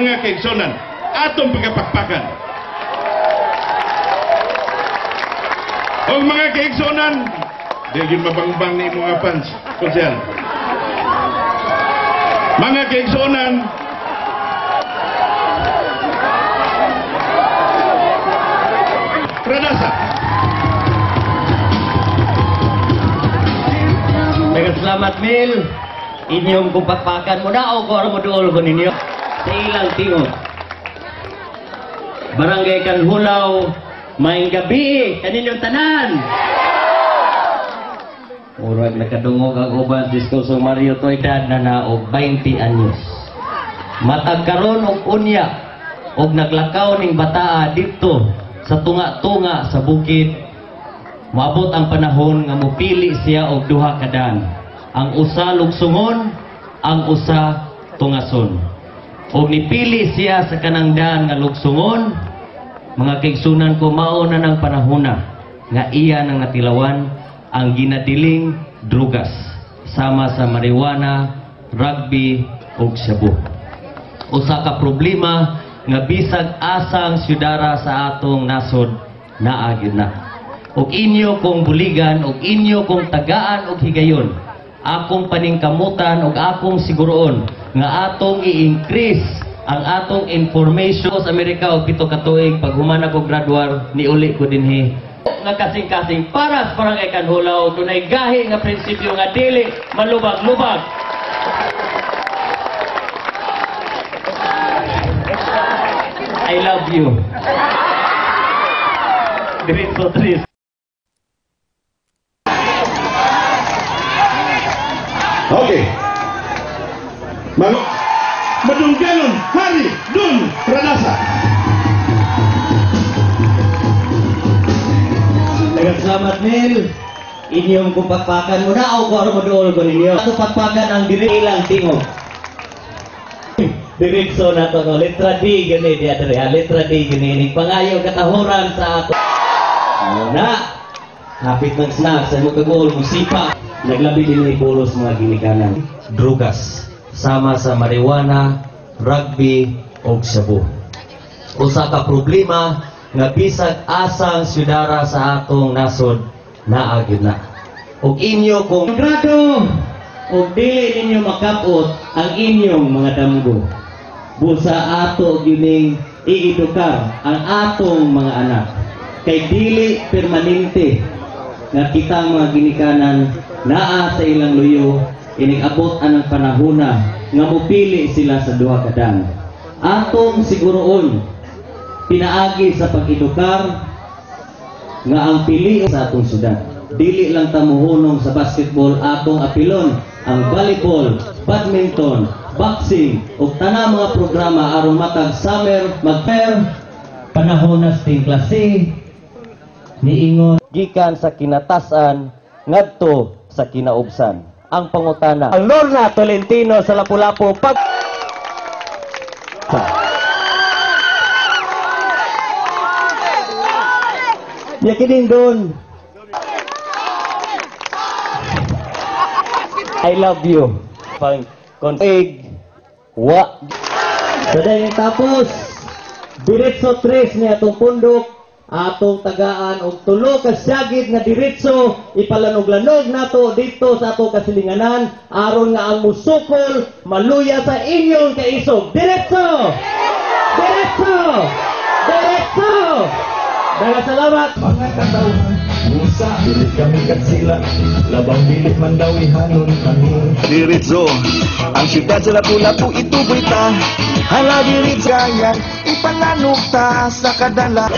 mga kaigsonan, atong pagkapakpakan. O mga kaigsonan, dahil mabangbang ni mga fans, konsyal. Mga kaigsonan, Pradasa. Salamat Mil, inyong kupakpakan mo na o kung mo doon ko ninyo sa ilang tingog. Barangay Kanhulaw, maing gabi, kaninyong tanan. Murag nakadungog ang uban, diskurso Mario Toydad na na og 20 anyos. Matag karon og unya, og naglakaw ning bataa dito sa tunga-tunga sa bukid. Maabot ang panahon nga mupili siya og duha ka dan. Ang usa lugsungon, ang usa tungason. Og nipili siya sa kanang daan nga lugsungon, mga kaigsunan ko, mauna ng panahona nga iya nang natilawan ang ginadiling drugas sama sa marijuana, rugby ug shabu. Usa ka problema nga bisag asang syudara sa atong nasod naagid na. Og inyo kong buligan, og inyo kong tagaan og higayon, akong paningkamutan ug akong siguroon nga atong i-increase ang atong information sa Amerika og 7 ka tuig pag humana ko graduar ni uli ko dinhi nga kasing-kasing para sa Barangay Kanhulaw dunay gahi nga prinsipyo nga dili malubag-lubag. I love you. Diretso Tris. Okay. Madungganon, Hari, Dun, Pradasa. Salamat Mil, inyong kupakpakan mo na o kung mo doon ko ninyo. Ako pakpakan ang ilang tingog. Diretso na to, no? Letra D, gani, letra D, gani, pangayo katahuran sa ato. Muna, hapit ng snacks, ay mo kagol, musipa. Naglabi din ni Pulos mga ginikanan. Drugas, sama sa marijuana, rugby, o shabu. Usa ka problema nga bisag asang syudara sa atong nasod naagid na. Og inyo kung grado, og dili ninyo makapot ang inyong mga damgo. Busa ato gining iedukar ang atong mga anak. Kay dili permanente nga kitang mga ginikanan naa sa ilang luyo, inig-abot anang panahuna nga mupili sila sa duha ka dan. Atong siguroon pinaagi sa pag-edukar nga ang pili sa atong syudad. Dili lang tamuhunong sa basketball, atong apilon ang volleyball, badminton, boxing ug tanang mga programa aron matag summer mag-fair panahon na sting klase niingon gikan sa kinatasan ngadto sa kinaubsan. Ang pangutana, ang Lorna Tolentino sa Lapu-Lapu pag yakining doon. I love you. Pang config wa. So dahil tapos diretso 3 niya itong pundok atong tagaan og tulo ka syagid nga diretso ipalanog-lanog nato dito sa atong kasilinganan aron nga ang musukol maluya sa inyong kaisog. Diretso! Diretso! Diretso! Daghang salamat. Mga katawhan, musa, dili kami katsila, labang bilit man daw ihanon kami. Diretso, ang syudad sa Lapu-Lapu ituboy ta, hala diretso yan, ipananok ta sa kadala.